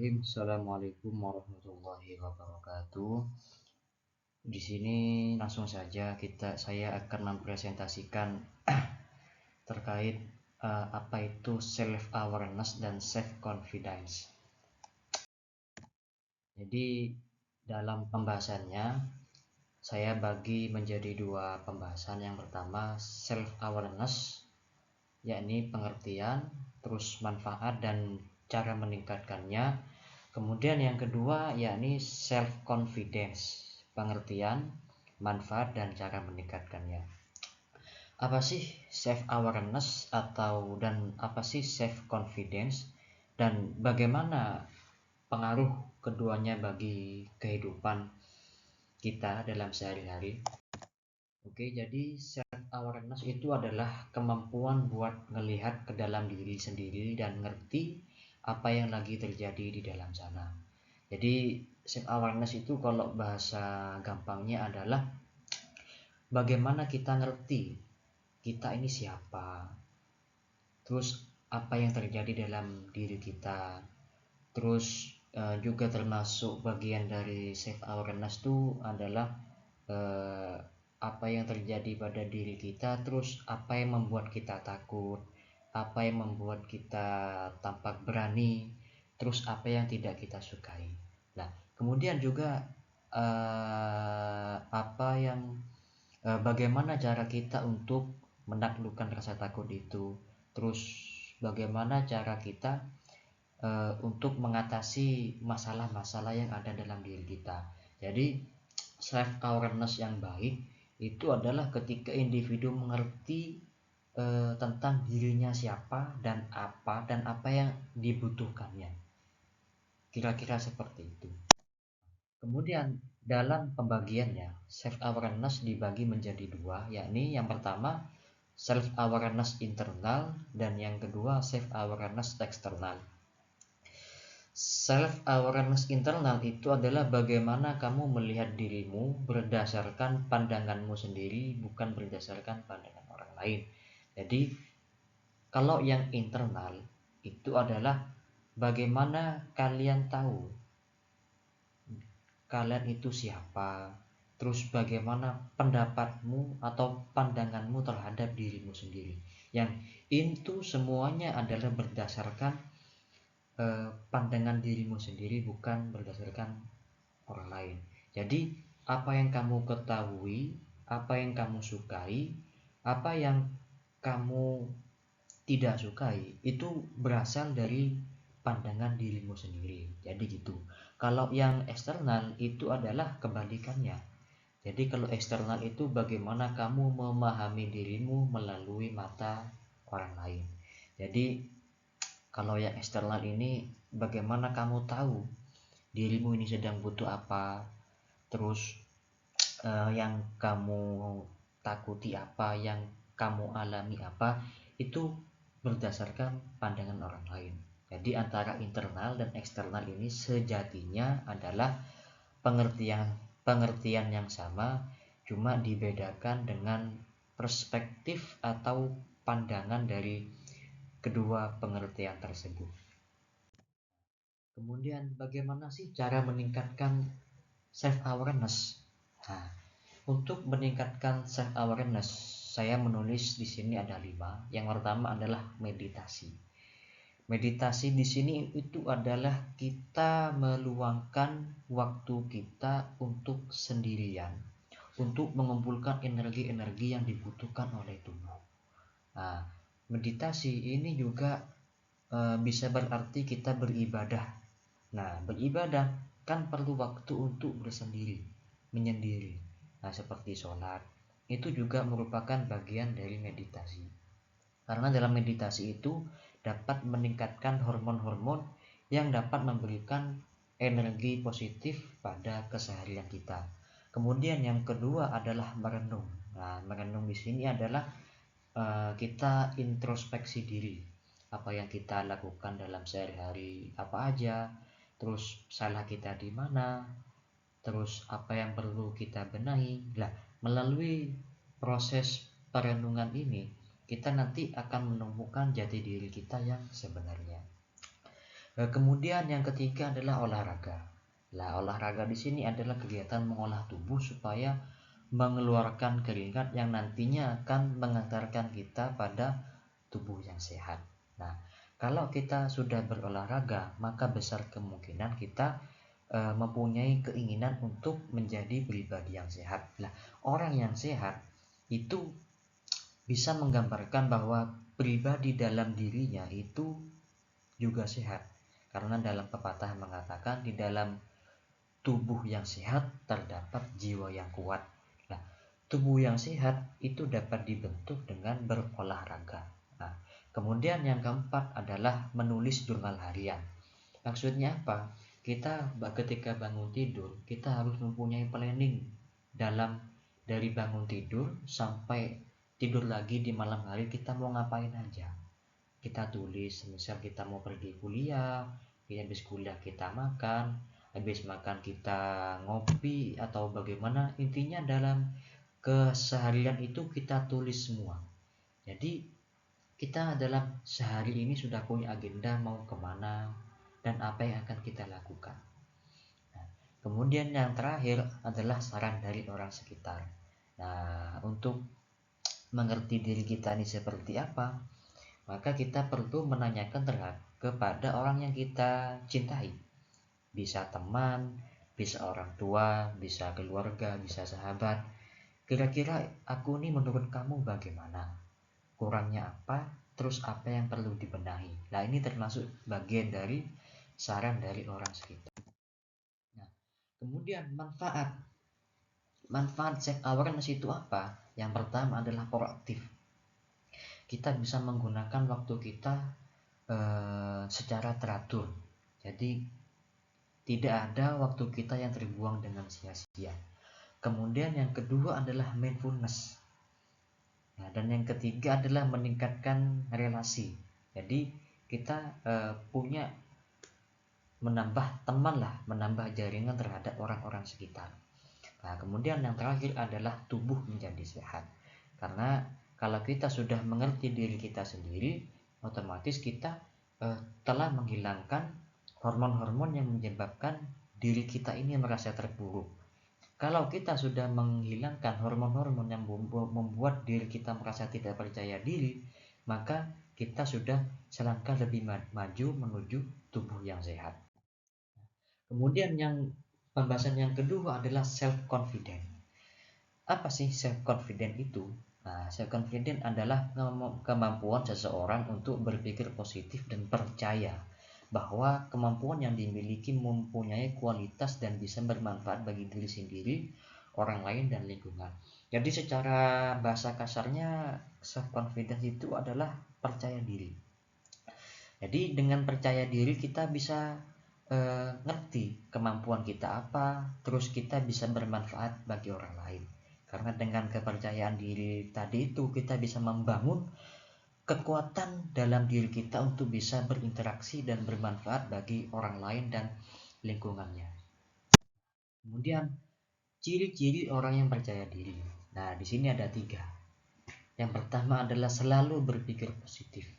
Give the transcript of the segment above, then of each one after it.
Bismillahirrahmanirrahim. Assalamualaikum warahmatullahi wabarakatuh. Di sini langsung saja saya akan mempresentasikan terkait apa itu self awareness dan self confidence. Jadi dalam pembahasannya saya bagi menjadi dua pembahasan. Yang pertama self awareness, yakni pengertian, terus manfaat dan cara meningkatkannya. Kemudian yang kedua yakni self confidence, pengertian, manfaat dan cara meningkatkannya. Apa sih self awareness dan apa sih self confidence dan bagaimana pengaruh keduanya bagi kehidupan kita dalam sehari-hari? Oke, jadi self awareness itu adalah kemampuan buat ngelihat ke dalam diri sendiri dan ngerti apa yang lagi terjadi di dalam sana. Jadi self awareness itu kalau bahasa gampangnya adalah bagaimana kita ngerti kita ini siapa, terus apa yang terjadi dalam diri kita, terus juga termasuk bagian dari self awareness itu adalah apa yang terjadi pada diri kita, terus apa yang membuat kita takut, apa yang membuat kita tampak berani, terus apa yang tidak kita sukai. Nah, kemudian juga bagaimana cara kita untuk menaklukkan rasa takut itu, terus bagaimana cara kita untuk mengatasi masalah-masalah yang ada dalam diri kita. Jadi self awareness yang baik itu adalah ketika individu mengerti tentang dirinya siapa dan apa yang dibutuhkannya. Kira-kira seperti itu. Kemudian dalam pembagiannya self awareness dibagi menjadi dua, yakni yang pertama self awareness internal dan yang kedua self awareness eksternal. Self awareness internal itu adalah bagaimana kamu melihat dirimu berdasarkan pandanganmu sendiri, bukan berdasarkan pandangan orang lain. Jadi kalau yang internal itu adalah bagaimana kalian tahu kalian itu siapa, terus bagaimana pendapatmu atau pandanganmu terhadap dirimu sendiri. Yang itu semuanya adalah berdasarkan pandangan dirimu sendiri, bukan berdasarkan orang lain. Jadi apa yang kamu ketahui, apa yang kamu sukai, apa yang kamu tidak sukai itu berasal dari pandangan dirimu sendiri. Jadi gitu. Kalau yang eksternal itu adalah kebalikannya. Jadi kalau eksternal itu bagaimana kamu memahami dirimu melalui mata orang lain. Jadi kalau yang eksternal ini bagaimana kamu tahu dirimu ini sedang butuh apa, terus yang kamu takuti apa, yang kamu alami apa, itu berdasarkan pandangan orang lain. Jadi antara internal dan eksternal ini sejatinya adalah pengertian yang sama, cuma dibedakan dengan perspektif atau pandangan dari kedua pengertian tersebut. Kemudian bagaimana sih cara meningkatkan self awareness? Nah, untuk meningkatkan self awareness, saya menulis di sini ada 5. Yang pertama adalah meditasi. Meditasi di sini itu adalah kita meluangkan waktu kita untuk sendirian, untuk mengumpulkan energi-energi yang dibutuhkan oleh tubuh. Nah, meditasi ini juga bisa berarti kita beribadah. Nah, beribadah kan perlu waktu untuk menyendiri. Nah, seperti sholat, itu juga merupakan bagian dari meditasi. Karena dalam meditasi itu dapat meningkatkan hormon-hormon yang dapat memberikan energi positif pada keseharian kita. Kemudian yang kedua adalah merenung. Nah, merenung di sini adalah kita introspeksi diri. Apa yang kita lakukan dalam sehari-hari, apa aja, terus salah kita di mana, terus apa yang perlu kita benahi. Nah, melalui proses perenungan ini kita nanti akan menemukan jati diri kita yang sebenarnya. Kemudian yang ketiga adalah olahraga. Nah, olahraga di sini adalah kegiatan mengolah tubuh supaya mengeluarkan keringat yang nantinya akan mengantarkan kita pada tubuh yang sehat. Nah, kalau kita sudah berolahraga, maka besar kemungkinan kita mempunyai keinginan untuk menjadi pribadi yang sehat. Nah, orang yang sehat itu bisa menggambarkan bahwa pribadi dalam dirinya itu juga sehat. Karena dalam pepatah mengatakan di dalam tubuh yang sehat terdapat jiwa yang kuat. Nah, tubuh yang sehat itu dapat dibentuk dengan berolahraga. Nah, kemudian yang keempat adalah menulis jurnal harian. Maksudnya apa? Kita ketika bangun tidur, kita harus mempunyai planning dalam dari bangun tidur sampai tidur lagi di malam hari kita mau ngapain aja. Kita tulis, misal kita mau pergi kuliah, habis kuliah kita makan, habis makan kita ngopi atau bagaimana. Intinya dalam keseharian itu kita tulis semua. Jadi kita dalam sehari ini sudah punya agenda mau kemana dan apa yang akan kita lakukan. Nah, kemudian yang terakhir adalah saran dari orang sekitar. Nah, untuk mengerti diri kita ini seperti apa, maka kita perlu menanyakan kepada orang yang kita cintai. Bisa teman, bisa orang tua, bisa keluarga, bisa sahabat. Kira-kira aku ini menurut kamu bagaimana? Kurangnya apa? Terus apa yang perlu dibenahi? Nah, ini termasuk bagian dari saran dari orang sekitar. Nah, kemudian manfaat self awareness itu apa? Yang pertama adalah proaktif. Kita bisa menggunakan waktu kita secara teratur. Jadi tidak ada waktu kita yang terbuang dengan sia-sia. Kemudian yang kedua adalah mindfulness. Nah, dan yang ketiga adalah meningkatkan relasi. Jadi kita punya menambah teman lah, menambah jaringan terhadap orang-orang sekitar. Nah, kemudian yang terakhir adalah tubuh menjadi sehat. Karena kalau kita sudah mengerti diri kita sendiri, otomatis kita telah menghilangkan hormon-hormon yang menyebabkan diri kita ini merasa terpuruk. Kalau kita sudah menghilangkan hormon-hormon yang membuat diri kita merasa tidak percaya diri, maka kita sudah selangkah lebih maju menuju tubuh yang sehat. Kemudian pembahasan yang kedua adalah self-confident. Apa sih self-confident itu? Nah, self-confident adalah kemampuan seseorang untuk berpikir positif dan percaya bahwa kemampuan yang dimiliki mempunyai kualitas dan bisa bermanfaat bagi diri sendiri, orang lain, dan lingkungan. Jadi secara bahasa kasarnya, self-confidence itu adalah percaya diri. Jadi dengan percaya diri kita bisa ngerti kemampuan kita apa, terus kita bisa bermanfaat bagi orang lain. Karena dengan kepercayaan diri tadi itu kita bisa membangun kekuatan dalam diri kita untuk bisa berinteraksi dan bermanfaat bagi orang lain dan lingkungannya. Kemudian ciri-ciri orang yang percaya diri. Nah, di sini ada 3. Yang pertama adalah selalu berpikir positif.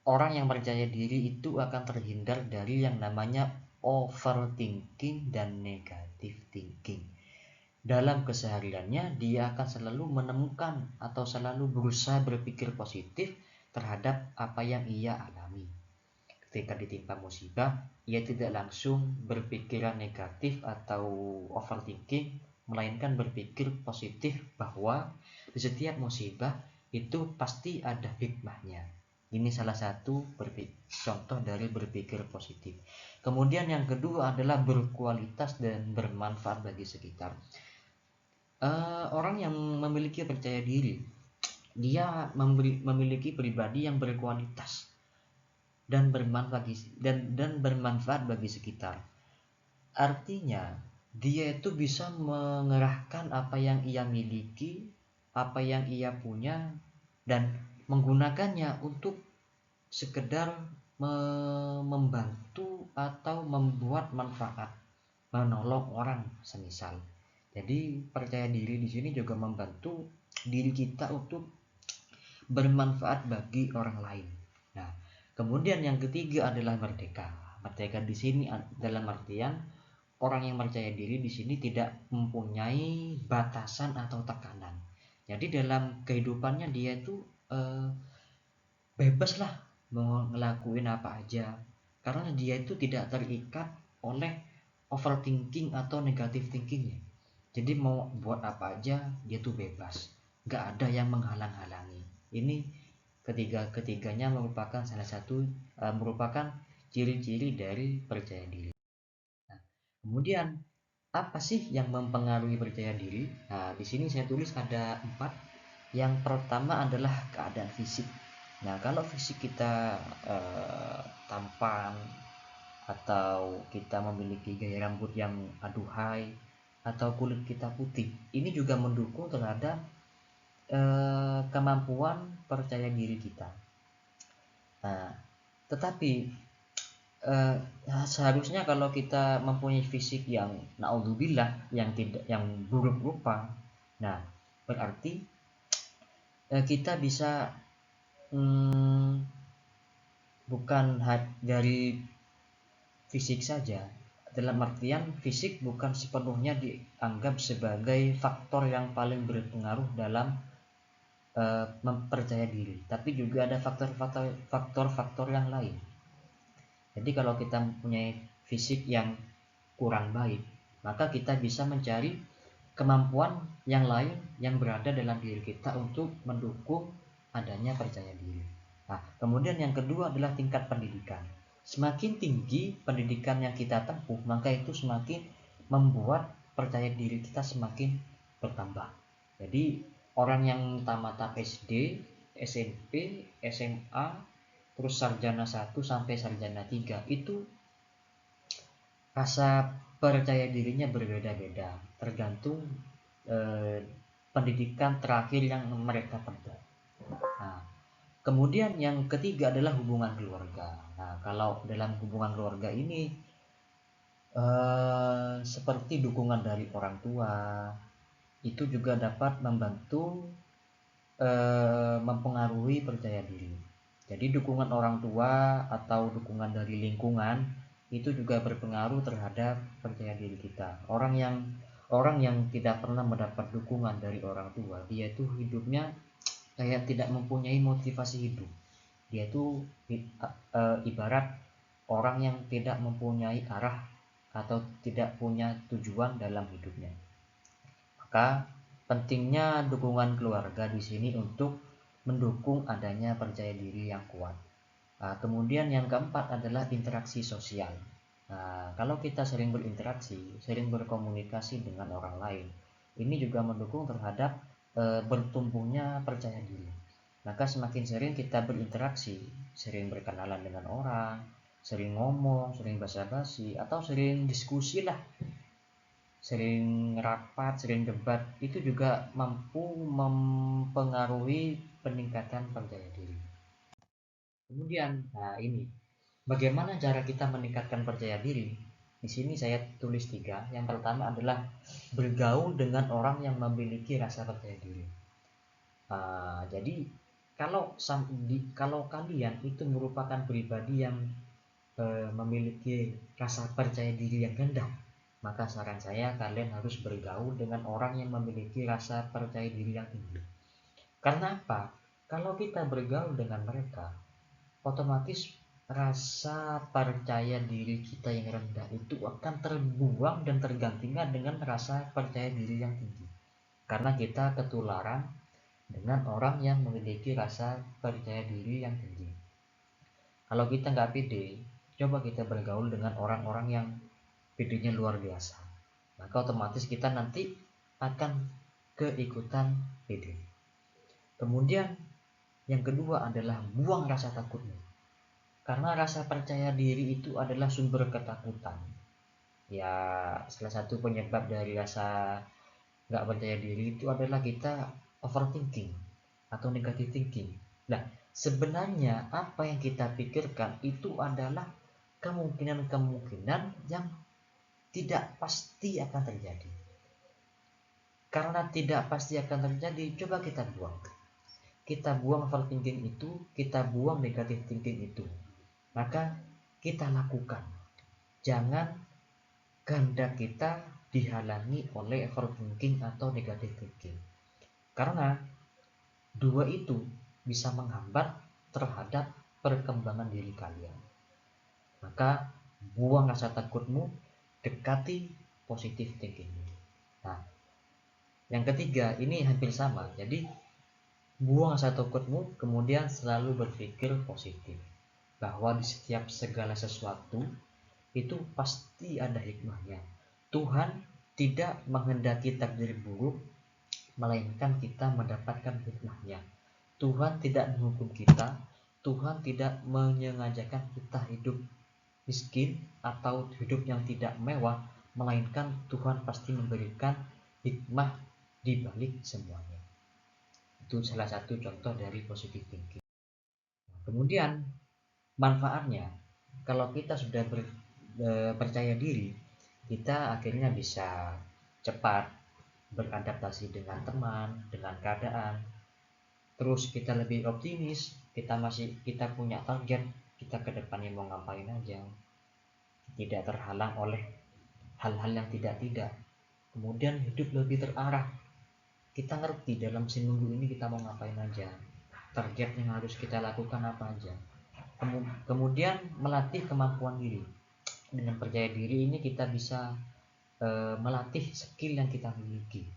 Orang yang percaya diri itu akan terhindar dari yang namanya overthinking dan negative thinking. Dalam kesehariannya, dia akan selalu menemukan atau selalu berusaha berpikir positif terhadap apa yang ia alami. Ketika ditimpa musibah, ia tidak langsung berpikiran negatif atau overthinking, melainkan berpikir positif bahwa di setiap musibah itu pasti ada hikmahnya. Ini salah satu contoh dari berpikir positif. Kemudian yang kedua adalah berkualitas dan bermanfaat bagi sekitar. Orang yang memiliki percaya diri, dia memiliki pribadi yang berkualitas dan bermanfaat bagi sekitar. Artinya dia itu bisa mengerahkan apa yang ia miliki, apa yang ia punya, dan menggunakannya untuk sekedar membantu atau membuat manfaat, menolong orang semisal. Jadi percaya diri di sini juga membantu diri kita untuk bermanfaat bagi orang lain. Nah, kemudian yang ketiga adalah merdeka. Artikan di sini dalam artian orang yang percaya diri di sini tidak mempunyai batasan atau tekanan. Jadi dalam kehidupannya dia itu bebas lah mau ngelakuin apa aja, karena dia itu tidak terikat oleh overthinking atau negative thinkingnya. Jadi mau buat apa aja dia tuh bebas, nggak ada yang menghalang-halangi. Ini ketiganya merupakan salah satu merupakan ciri-ciri dari percaya diri. Nah, kemudian apa sih yang mempengaruhi percaya diri? Nah, di sini saya tulis ada 4. Yang pertama adalah keadaan fisik. Nah, kalau fisik kita tampan, atau kita memiliki gaya rambut yang aduhai, atau kulit kita putih, ini juga mendukung terhadap kemampuan percaya diri kita. Nah, tetapi seharusnya kalau kita mempunyai fisik yang naudzubillah, yang buruk rupa, nah berarti kita bisa bukan dari fisik saja, dalam artian fisik bukan sepenuhnya dianggap sebagai faktor yang paling berpengaruh dalam mempercaya diri, tapi juga ada faktor-faktor yang lain. Jadi kalau kita mempunyai fisik yang kurang baik, maka kita bisa mencari kemampuan yang lain yang berada dalam diri kita untuk mendukung adanya percaya diri. Nah, kemudian yang kedua adalah tingkat pendidikan. Semakin tinggi pendidikan yang kita tempuh, maka itu semakin membuat percaya diri kita semakin bertambah. Jadi orang yang tamat SD, SMP, SMA, terus sarjana 1 sampai sarjana 3 itu rasa percaya dirinya berbeda-beda tergantung pendidikan terakhir yang mereka tempuh. Nah, kemudian yang ketiga adalah hubungan keluarga. Nah, kalau dalam hubungan keluarga ini seperti dukungan dari orang tua itu juga dapat membantu mempengaruhi percaya diri. Jadi dukungan orang tua atau dukungan dari lingkungan itu juga berpengaruh terhadap percaya diri kita. Orang yang tidak pernah mendapat dukungan dari orang tua, dia itu hidupnya kayak tidak mempunyai motivasi hidup. Dia itu ibarat orang yang tidak mempunyai arah atau tidak punya tujuan dalam hidupnya. Maka pentingnya dukungan keluarga di sini untuk mendukung adanya percaya diri yang kuat. Nah, kemudian yang keempat adalah interaksi sosial. Nah, kalau kita sering berinteraksi, sering berkomunikasi dengan orang lain, ini juga mendukung terhadap bertumbuhnya percaya diri. Maka semakin sering kita berinteraksi, sering berkenalan dengan orang, sering ngomong, sering basa-basi, atau sering diskusi lah, sering rapat, sering debat, itu juga mampu mempengaruhi peningkatan percaya diri. Kemudian, nah ini, bagaimana cara kita meningkatkan percaya diri? Di sini saya tulis 3. Yang pertama adalah bergaul dengan orang yang memiliki rasa percaya diri. Jadi kalau kalian itu merupakan pribadi yang memiliki rasa percaya diri yang rendah, maka saran saya kalian harus bergaul dengan orang yang memiliki rasa percaya diri yang tinggi. Karena apa? Kalau kita bergaul dengan mereka, otomatis rasa percaya diri kita yang rendah itu akan terbuang dan tergantikan dengan rasa percaya diri yang tinggi. Karena kita ketularan dengan orang yang memiliki rasa percaya diri yang tinggi. Kalau kita nggak pede, coba kita bergaul dengan orang-orang yang pedenya luar biasa, maka otomatis kita nanti akan keikutan pede. Kemudian yang kedua adalah buang rasa takutmu, karena rasa percaya diri itu adalah sumber ketakutan. Ya, salah satu penyebab dari rasa nggak percaya diri itu adalah kita overthinking atau negative thinking. Nah, sebenarnya apa yang kita pikirkan itu adalah kemungkinan-kemungkinan yang tidak pasti akan terjadi. Karena tidak pasti akan terjadi, coba kita buang. Kita buang overthinking itu, kita buang negative thinking itu. Maka kita lakukan. jangan kehendak kita dihalangi oleh overthinking atau negative thinking. Karena dua itu bisa menghambat terhadap perkembangan diri kalian. Maka buang rasa takutmu, dekati positive thinking. Nah, yang ketiga ini hampir sama. Jadi buang rasa takutmu, kemudian selalu berpikir positif. Bahwa di setiap segala sesuatu itu pasti ada hikmahnya. Tuhan tidak menghendaki takdir buruk, melainkan kita mendapatkan hikmahnya. Tuhan tidak menghukum kita, Tuhan tidak menyengajakan kita hidup miskin atau hidup yang tidak mewah, melainkan Tuhan pasti memberikan hikmah di balik semuanya. Itu salah satu contoh dari positive thinking. Kemudian manfaatnya, kalau kita sudah percaya diri, kita akhirnya bisa cepat beradaptasi dengan teman, dengan keadaan. Terus kita lebih optimis, kita punya target, kita ke depannya mau ngapain aja, tidak terhalang oleh hal-hal yang tidak. Kemudian hidup lebih terarah, kita ngerti dalam seminggu ini kita mau ngapain aja, target yang harus kita lakukan apa aja. Kemudian melatih kemampuan diri. Dengan percaya diri ini kita bisa melatih skill yang kita miliki.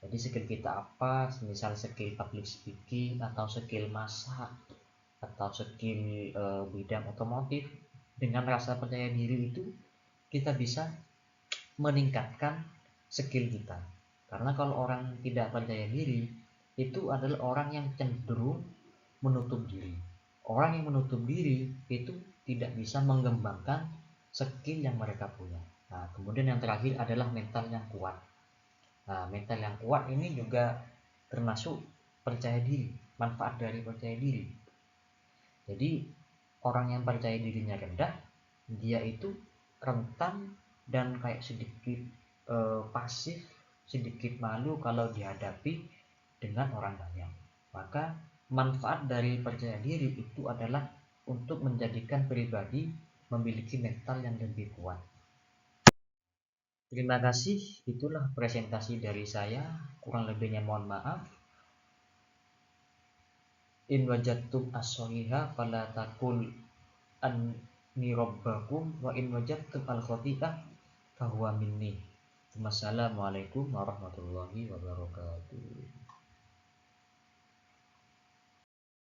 Jadi skill kita apa, misal skill public speaking atau skill masak atau skill bidang otomotif. Dengan rasa percaya diri itu kita bisa meningkatkan skill kita. Karena kalau orang tidak percaya diri itu adalah orang yang cenderung menutup diri. Orang yang menutup diri itu tidak bisa mengembangkan skill yang mereka punya. Nah, kemudian yang terakhir adalah mental yang kuat. Nah, mental yang kuat ini juga termasuk percaya diri, manfaat dari percaya diri. Jadi, orang yang percaya dirinya rendah, dia itu rentan dan kayak sedikit pasif, sedikit malu kalau dihadapi dengan orang banyak. Maka manfaat dari percaya diri itu adalah untuk menjadikan pribadi memiliki mental yang lebih kuat. Terima kasih, itulah presentasi dari saya. Kurang lebihnya mohon maaf. In wajadtum as-soliha fala taqul anni rabbakum wa in wajadtum al-khati'ah fahuwa minni. Wassalamualaikum warahmatullahi wabarakatuh.